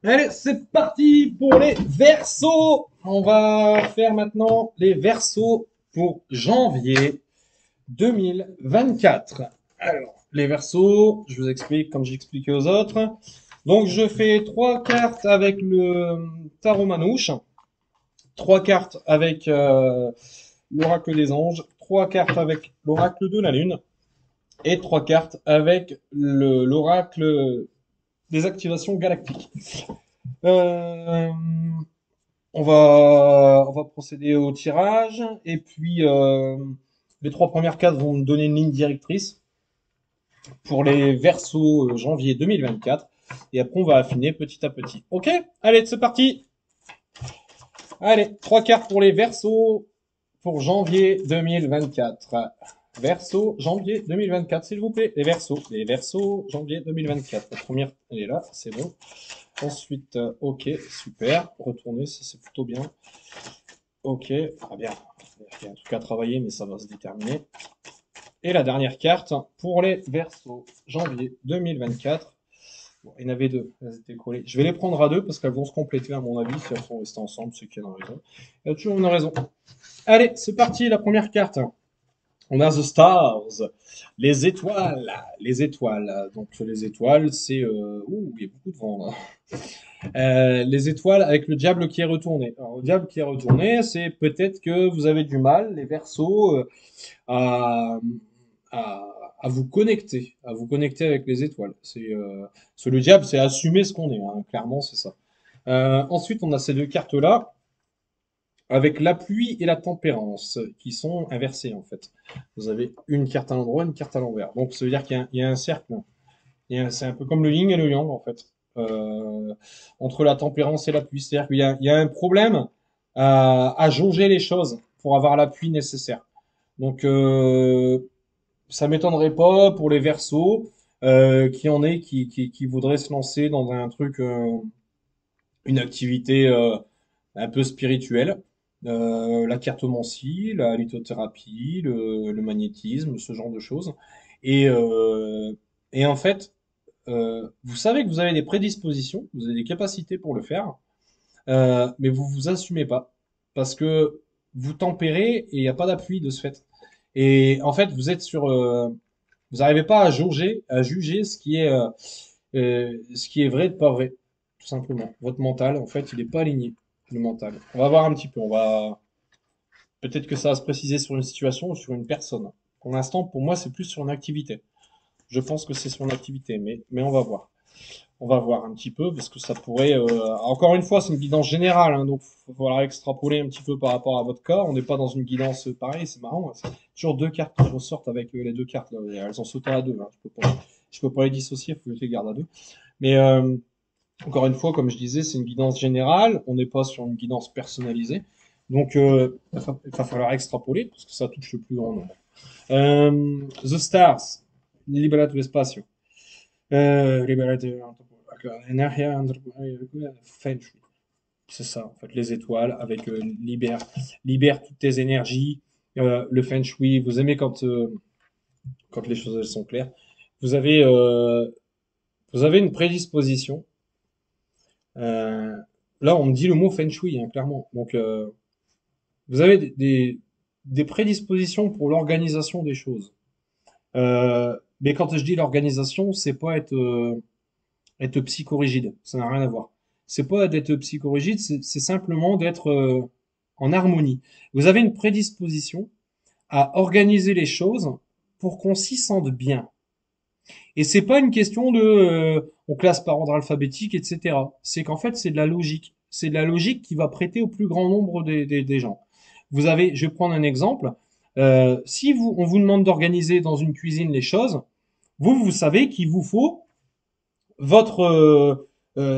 Allez, c'est parti pour les versos. On va faire maintenant les versos pour janvier 2024. Alors, les versos, je vous explique comme j'expliquais aux autres. Donc, je fais trois cartes avec le tarot manouche, trois cartes avec l'oracle des anges, trois cartes avec l'oracle de la lune et trois cartes avec l'oracle des activations galactiques. Euh, on va procéder au tirage et puis les trois premières cartes vont me donner une ligne directrice pour les versos janvier 2024 et après on va affiner petit à petit. Ok? Allez, c'est parti. Allez, trois cartes pour les versos pour janvier 2024. Verso janvier 2024, s'il vous plaît. Les versos janvier 2024. La première, elle est là, c'est bon. Ensuite, ok, super. Retourner, ça c'est plutôt bien. Ok, très bien. Il y a un truc à travailler, mais ça va se déterminer. Et la dernière carte pour les versos janvier 2024. Bon, il y en avait deux, elles étaient collées. Je vais les prendre à deux parce qu'elles vont se compléter à mon avis si elles sont restées ensemble, ceux qui en ont raison. Il y a toujours une raison. Allez, c'est parti, la première carte. On a The Stars, les étoiles. Les étoiles. Donc les étoiles, c'est... Ouh, il y a beaucoup de vent là. Les étoiles avec le diable qui est retourné. Alors, le diable qui est retourné, c'est peut-être que vous avez du mal, les versos, à, à vous connecter avec les étoiles. C'est le diable, c'est assumer ce qu'on est, hein, clairement, c'est ça. Ensuite, on a ces deux cartes-là avec la pluie et la tempérance qui sont inversées en fait. Vous avez une carte à l'endroit, une carte à l'envers. Donc, ça veut dire qu'il y a un cercle. C'est un peu comme le yin et le yang en fait. Euh, Entre la tempérance et la pluie. C'est-à-dire qu'il y a un problème à jauger les choses pour avoir l'appui nécessaire. Donc, ça m'étonnerait pas pour les versos qui voudraient se lancer dans un truc, une activité un peu spirituelle. La cartomancie, la lithothérapie, le magnétisme, ce genre de choses. Et, euh, et en fait, vous savez que vous avez des prédispositions, vous avez des capacités pour le faire, mais vous vous assumez pas parce que vous tempérez et il n'y a pas d'appui de ce fait. Et en fait, vous n'arrivez pas à juger ce qui est vrai de pas vrai, tout simplement. Votre mental, en fait, il n'est pas aligné, le mental. On va voir un petit peu. Peut-être que ça va se préciser sur une situation ou sur une personne. Pour l'instant, pour moi, c'est plus sur une activité. Je pense que c'est sur une activité, mais on va voir. On va voir un petit peu parce que ça pourrait. Encore une fois, c'est une guidance générale, hein, donc il va falloir extrapoler un petit peu par rapport à votre cas. On n'est pas dans une guidance pareille, c'est marrant. Hein, c'est toujours deux cartes qui ressortent avec les deux cartes. Là. Elles ont sauté à deux. Hein, je peux pas les dissocier, il faut que je les garde à deux. Mais encore une fois, comme je disais, c'est une guidance générale. On n'est pas sur une guidance personnalisée. Donc, il va falloir extrapoler parce que ça touche le plus grand nombre. The Stars, Liberato Espacio. Liberato Energia Feng Shui. C'est ça, en fait, les étoiles avec libère toutes tes énergies. Le Feng Shui, vous aimez quand les choses elles sont claires. Vous avez, euh, vous avez une prédisposition. Euh, Là, on me dit le mot Feng Shui, hein, clairement. Donc, vous avez des prédispositions pour l'organisation des choses. Mais quand je dis l'organisation, c'est pas être psychorigide. Ça n'a rien à voir. C'est pas d'être psychorigide, c'est simplement d'être en harmonie. Vous avez une prédisposition à organiser les choses pour qu'on s'y sente bien. Et c'est pas une question de on classe par ordre alphabétique, etc. C'est qu'en fait, c'est de la logique. C'est de la logique qui va prêter au plus grand nombre des gens. Vous avez, je vais prendre un exemple. Si on vous demande d'organiser dans une cuisine les choses, vous savez qu'il vous faut votre,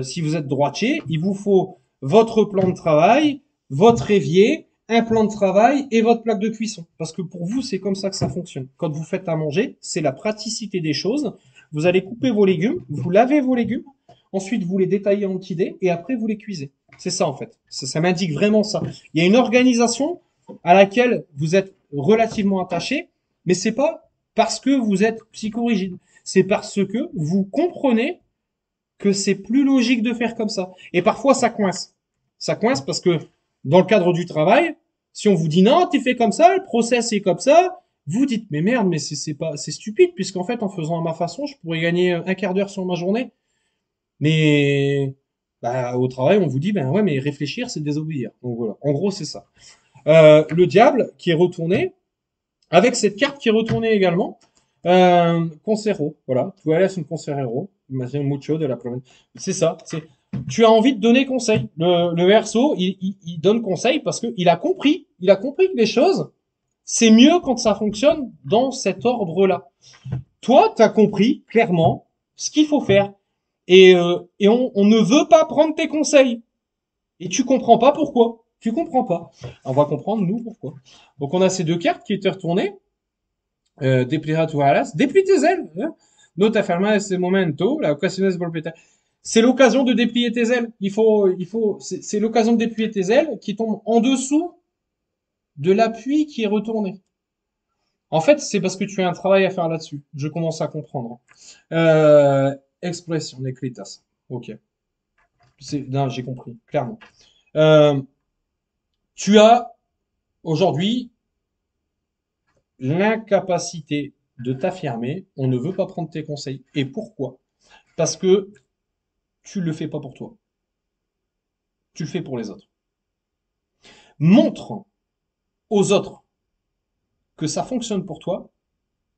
si vous êtes droitier, il vous faut votre plan de travail, votre évier, un plan de travail et votre plaque de cuisson. Parce que pour vous, c'est comme ça que ça fonctionne. Quand vous faites à manger, c'est la praticité des choses. Vous allez couper vos légumes, vous lavez vos légumes, ensuite vous les détaillez en petits dés et après vous les cuisez. C'est ça en fait. Ça m'indique vraiment ça. Il y a une organisation à laquelle vous êtes relativement attaché, mais c'est pas parce que vous êtes psychorigide. C'est parce que vous comprenez que c'est plus logique de faire comme ça. Et parfois, ça coince. Ça coince parce que dans le cadre du travail, si on vous dit non, t'es fait comme ça, le process est comme ça, vous dites mais merde, mais c'est pas, c'est stupide puisqu'en fait, en faisant à ma façon, je pourrais gagner un quart d'heure sur ma journée. Mais bah, au travail, on vous dit ben ouais, mais réfléchir, c'est désobéir. Donc voilà. En gros, c'est ça. Le diable qui est retourné, avec cette carte qui est retournée également. Consero, voilà. Tu es un consejero. Imagine mucho de la province. C'est ça. Tu as envie de donner conseil. Le verso, il donne conseil parce qu'il a compris. Il a compris que les choses, c'est mieux quand ça fonctionne dans cet ordre-là. Toi, tu as compris clairement ce qu'il faut faire. Et on ne veut pas prendre tes conseils. Et tu comprends pas pourquoi. Tu comprends pas. On va comprendre, nous, pourquoi. Donc, on a ces deux cartes qui étaient retournées. Dépliera tu alas. Déplie tes ailes. Hein. No te afirma ese momento. La ocasión es volver. C'est l'occasion de déplier tes ailes. C'est l'occasion de déplier tes ailes qui tombe en dessous de l'appui qui est retourné. En fait, c'est parce que tu as un travail à faire là-dessus. Je commence à comprendre. Expression écritas. Ok. Non, j'ai compris, clairement. Euh, Tu as aujourd'hui l'incapacité de t'affirmer. On ne veut pas prendre tes conseils. Et pourquoi? Parce que tu le fais pas pour toi. Tu le fais pour les autres. Montre aux autres que ça fonctionne pour toi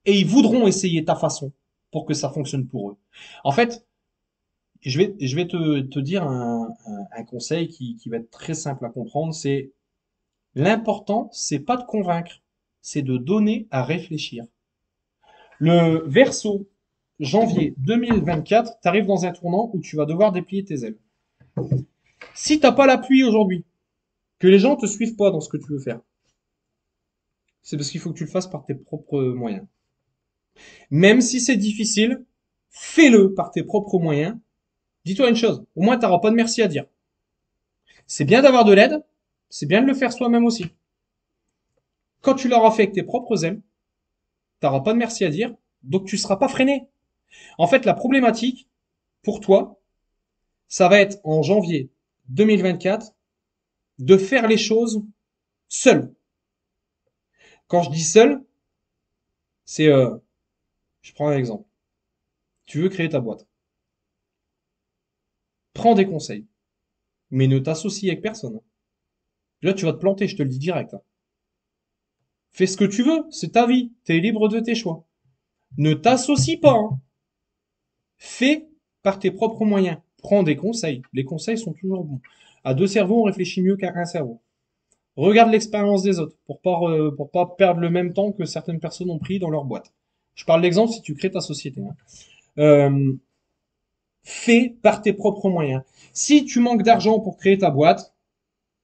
et ils voudront essayer ta façon pour que ça fonctionne pour eux. En fait, je vais te dire un conseil qui va être très simple à comprendre. C'est l'important, c'est pas de convaincre, c'est de donner à réfléchir. Le verso, janvier 2024, tu arrives dans un tournant où tu vas devoir déplier tes ailes. Si t'as pas l'appui aujourd'hui, que les gens te suivent pas dans ce que tu veux faire, c'est parce qu'il faut que tu le fasses par tes propres moyens. Même si c'est difficile, fais-le par tes propres moyens. Dis-toi une chose, au moins t'auras pas de merci à dire. C'est bien d'avoir de l'aide, c'est bien de le faire soi-même aussi. Quand tu l'auras fait avec tes propres ailes, t'auras pas de merci à dire, donc tu seras pas freiné. En fait, la problématique, pour toi, ça va être en janvier 2024 de faire les choses seul. Quand je dis seul, c'est, je prends un exemple. Tu veux créer ta boîte. Prends des conseils, mais ne t'associe avec personne. Là, tu vas te planter, je te le dis direct. Fais ce que tu veux, c'est ta vie, t'es libre de tes choix. Ne t'associe pas, hein. Fais par tes propres moyens. Prends des conseils. Les conseils sont toujours bons. À deux cerveaux, on réfléchit mieux qu'à un cerveau. Regarde l'expérience des autres pour pas perdre le même temps que certaines personnes ont pris dans leur boîte. Je parle d'exemple si tu crées ta société. Hein. Euh, Fais par tes propres moyens. Si tu manques d'argent pour créer ta boîte,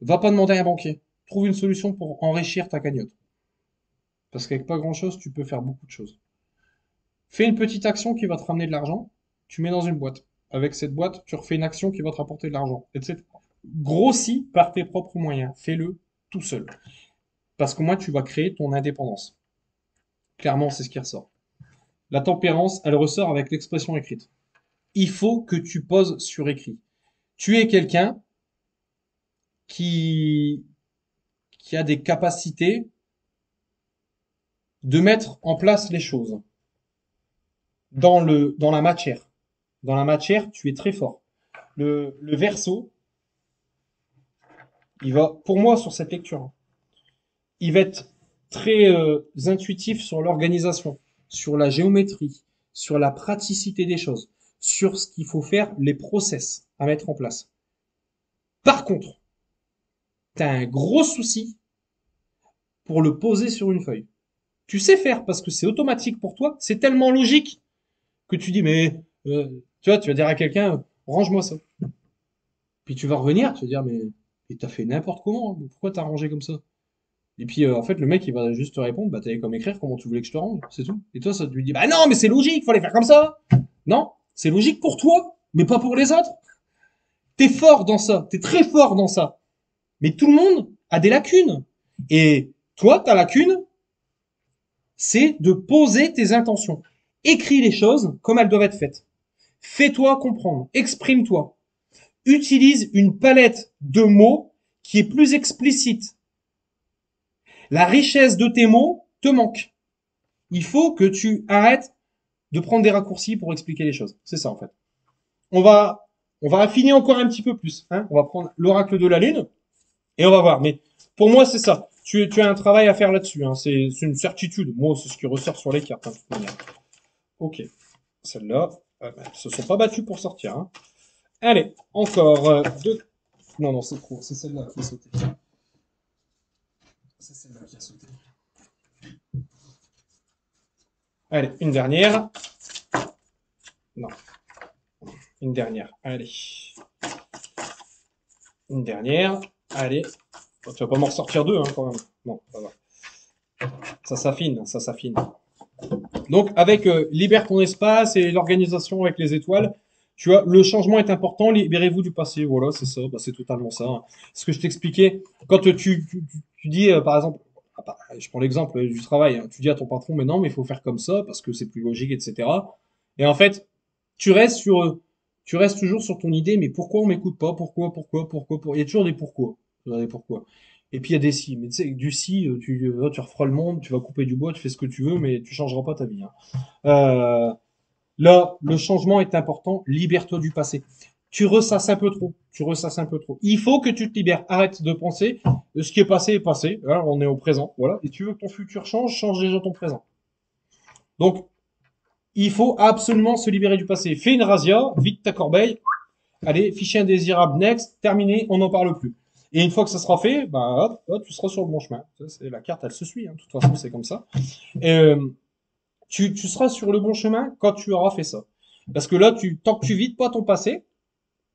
va pas demander à un banquier. Trouve une solution pour enrichir ta cagnotte. Parce qu'avec pas grand-chose, tu peux faire beaucoup de choses. Fais une petite action qui va te ramener de l'argent, tu mets dans une boîte. Avec cette boîte, tu refais une action qui va te rapporter de l'argent, etc. Grossis par tes propres moyens. Fais-le tout seul. Parce que moi, tu vas créer ton indépendance. Clairement, c'est ce qui ressort. La tempérance, elle ressort avec l'expression écrite. Il faut que tu poses sur écrit. Tu es quelqu'un qui, qui a des capacités de mettre en place les choses dans la matière. Dans la matière, tu es très fort. Le verso, il va, pour moi, sur cette lecture, hein, il va être très intuitif sur l'organisation, sur la géométrie, sur la praticité des choses, sur ce qu'il faut faire, les process à mettre en place. Par contre, tu as un gros souci pour le poser sur une feuille. Tu sais faire parce que c'est automatique pour toi, c'est tellement logique que tu dis, mais tu vois, tu vas dire à quelqu'un, range-moi ça. Puis tu vas revenir, tu vas dire, mais t'as fait n'importe comment, hein. Pourquoi t'as rangé comme ça? Et puis en fait, le mec, il va juste te répondre, bah t'avais comme écrire comment tu voulais que je te range, c'est tout. Et toi, ça te lui dit, bah non, mais c'est logique, fallait faire comme ça. Non, c'est logique pour toi, mais pas pour les autres. T'es fort dans ça, t'es très fort dans ça. Mais tout le monde a des lacunes. Et toi, ta lacune, c'est de poser tes intentions. Écris les choses comme elles doivent être faites. Fais-toi comprendre, exprime-toi. Utilise une palette de mots qui est plus explicite. La richesse de tes mots te manque. Il faut que tu arrêtes de prendre des raccourcis pour expliquer les choses. C'est ça en fait. On va, on va affiner encore un petit peu plus. Hein. On va prendre l'oracle de la lune et on va voir. Mais pour moi, c'est ça. Tu as un travail à faire là-dessus. Hein. C'est une certitude. Moi, c'est ce qui ressort sur les cartes. Hein, de toute manière. Ok. Celle-là, elles se sont pas battues pour sortir. Hein. Allez, encore deux. Non, non, c'est trop. C'est celle-là qui a sauté. C'est celle-là qui a sauté. Allez, une dernière. Non, une dernière. Allez. Une dernière. Allez. Oh, tu vas pas m'en ressortir deux, hein, quand même. Non, ça va. Ça s'affine, ça s'affine. Donc, avec libère ton espace et l'organisation avec les étoiles, tu vois, le changement est important. Libérez-vous du passé. Voilà, c'est ça. Bah, c'est totalement ça. Hein. Ce que je t'expliquais, quand tu dis, par exemple, je prends l'exemple du travail, hein, tu dis à ton patron, mais non, mais il faut faire comme ça parce que c'est plus logique, etc. Et en fait, tu restes tu restes toujours sur ton idée, mais pourquoi on m'écoute pas? Pourquoi? Il y a toujours des pourquoi. Il y a des pourquoi. Et puis il y a des si. Mais tu sais, du si, tu referas le monde, tu vas couper du bois, tu fais ce que tu veux, mais tu changeras pas ta vie. Hein. Euh, Là, le changement est important. Libère-toi du passé. Tu ressasses un peu trop. Tu ressasses un peu trop. Il faut que tu te libères. Arrête de penser. Ce qui est passé est passé. Là, on est au présent. Voilà. Et tu veux que ton futur change, change déjà ton présent. Donc, il faut absolument se libérer du passé. Fais une razzia, vide ta corbeille. Allez, fichier indésirable, next, terminé, on n'en parle plus. Et une fois que ça sera fait, bah, hop, hop, tu seras sur le bon chemin. La carte, elle se suit. Hein. De toute façon, c'est comme ça. Et, tu seras sur le bon chemin quand tu auras fait ça. Parce que là, tant que tu vides pas ton passé,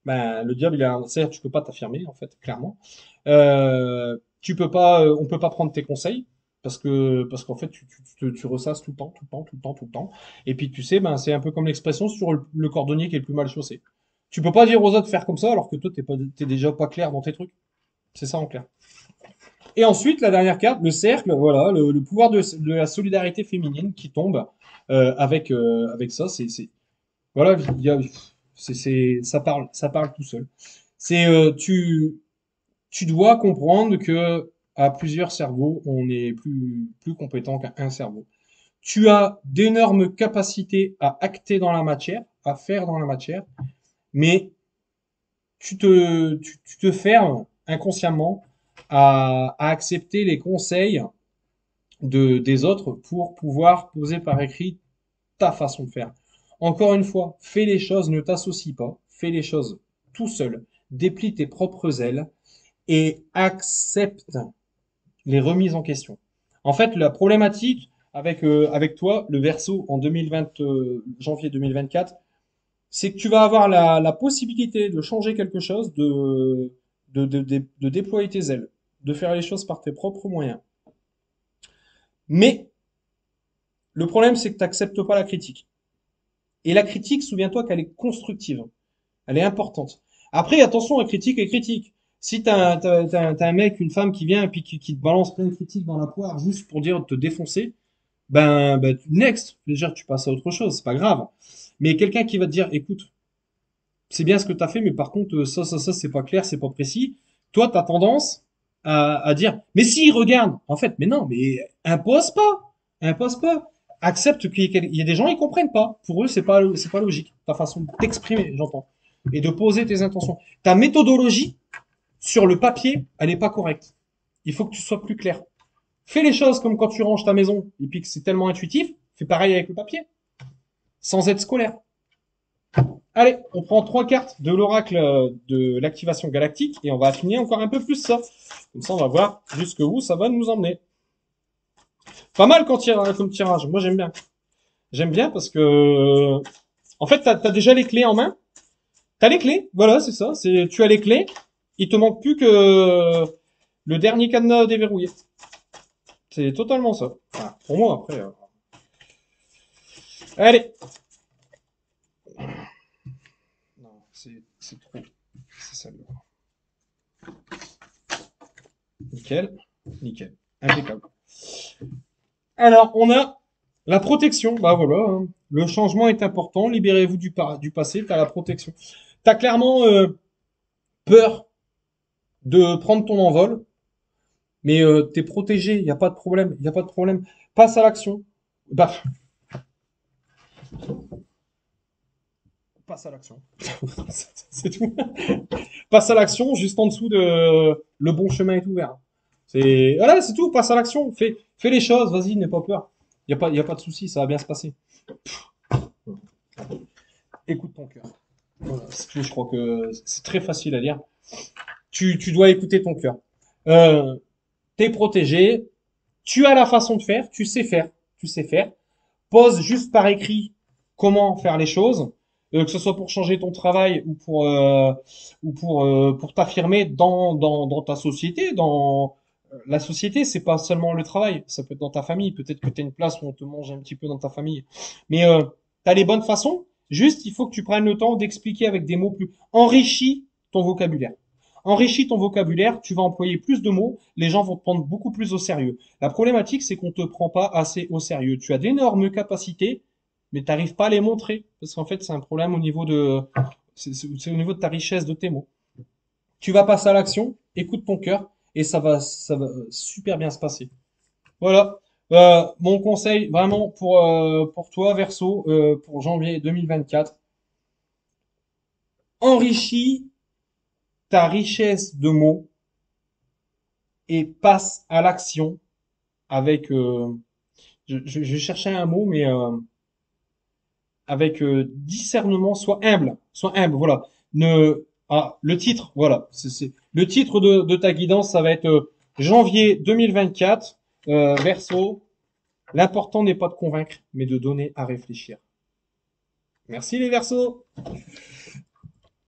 ben, le diable, c'est-à-dire, tu peux pas t'affirmer, en fait, clairement. Tu peux pas, on peut pas prendre tes conseils. Parce qu'en fait, tu ressasses tout le temps, tout le temps, tout le temps, tout le temps. Et puis, tu sais, ben, c'est un peu comme l'expression sur le cordonnier qui est le plus mal chaussé. Tu peux pas dire aux autres de faire comme ça alors que toi, t'es déjà pas clair dans tes trucs. C'est ça en clair. Et ensuite, la dernière carte, le cercle, voilà, le pouvoir de la solidarité féminine qui tombe avec ça. Voilà, ça parle tout seul. C'est tu dois comprendre que à plusieurs cerveaux, on est plus compétent qu'un cerveau. Tu as d'énormes capacités à acter dans la matière, à faire dans la matière, mais tu te fermes inconsciemment à accepter les conseils des autres pour pouvoir poser par écrit ta façon de faire. Encore une fois, fais les choses, ne t'associe pas, fais les choses tout seul, déplie tes propres ailes et accepte les remises en question. En fait, la problématique avec toi, le Verseau, en 2020, janvier 2024, c'est que tu vas avoir la possibilité de changer quelque chose, de déployer tes ailes, de faire les choses par tes propres moyens. Mais le problème, c'est que tu n'acceptes pas la critique. Et la critique, souviens-toi qu'elle est constructive. Elle est importante. Après, attention, la critique est critique. Si t'as un mec, une femme qui vient et puis qui te balance plein de critiques dans la poire juste pour dire de te défoncer, ben next. Je veux dire, tu passes à autre chose, c'est pas grave. Mais quelqu'un qui va te dire, écoute, c'est bien ce que tu as fait, mais par contre, ça, c'est pas clair, c'est pas précis. Toi, tu as tendance à dire, mais si, regarde, en fait, mais non, mais impose pas, accepte qu'il y a des gens, ils comprennent pas. Pour eux, c'est pas logique. Ta façon de t'exprimer, j'entends, et de poser tes intentions. Ta méthodologie sur le papier, elle n'est pas correcte. Il faut que tu sois plus clair. Fais les choses comme quand tu ranges ta maison, et puis que c'est tellement intuitif, fais pareil avec le papier, sans être scolaire. Allez, on prend trois cartes de l'oracle de l'activation galactique et on va affiner encore un peu plus ça. Comme ça, on va voir jusqu'où ça va nous emmener. Pas mal comme tirage. Moi, j'aime bien. J'aime bien parce que, en fait, t'as déjà les clés en main. T'as les clés. Voilà, c'est ça. Tu as les clés. Il te manque plus que le dernier cadenas déverrouillé. C'est totalement ça. Enfin, pour moi, après. Allez. Non, c'est trop. C'est ça. Nickel. Nickel. Impeccable. Alors, on a la protection. Bah voilà, hein. Le changement est important. Libérez-vous du passé. Tu as la protection. Tu as clairement peur de prendre ton envol, mais tu es protégé. Il n'y a pas de problème. Il n'y a pas de problème. Passe à l'action. Bah, passe à l'action. C'est tout. Passe à l'action, juste en dessous de le bon chemin est ouvert. C'est voilà, c'est tout. Passe à l'action. Fais les choses. Vas-y, n'aie pas peur. Y a pas de souci. Ça va bien se passer. Écoute ton cœur. Voilà, c'est tout. Je crois que c'est très facile à dire. Tu dois écouter ton cœur. Euh, T'es protégé. Tu as la façon de faire. Tu sais faire. Tu sais faire. Pose juste par écrit comment faire les choses, que ce soit pour changer ton travail ou pour t'affirmer dans ta société, dans la société, c'est pas seulement le travail, ça peut être dans ta famille, peut-être que tu as une place où on te mange un petit peu dans ta famille. Mais tu as les bonnes façons, juste il faut que tu prennes le temps d'expliquer avec des mots plus enrichis ton vocabulaire. Enrichis ton vocabulaire, tu vas employer plus de mots, les gens vont te prendre beaucoup plus au sérieux. La problématique, c'est qu'on te prend pas assez au sérieux. Tu as d'énormes capacités, mais tu n'arrives pas à les montrer. Parce qu'en fait, c'est un problème au niveau c'est au niveau de ta richesse de tes mots. Tu vas passer à l'action, écoute ton cœur, et ça va super bien se passer. Voilà. Mon conseil, vraiment, pour toi, Verseau, pour janvier 2024, enrichis ta richesse de mots et passe à l'action avec, je cherchais un mot, mais avec discernement, sois humble, voilà. Le titre, voilà, le titre de ta guidance, ça va être janvier 2024, Verseau. L'important n'est pas de convaincre, mais de donner à réfléchir. Merci les Verseaux.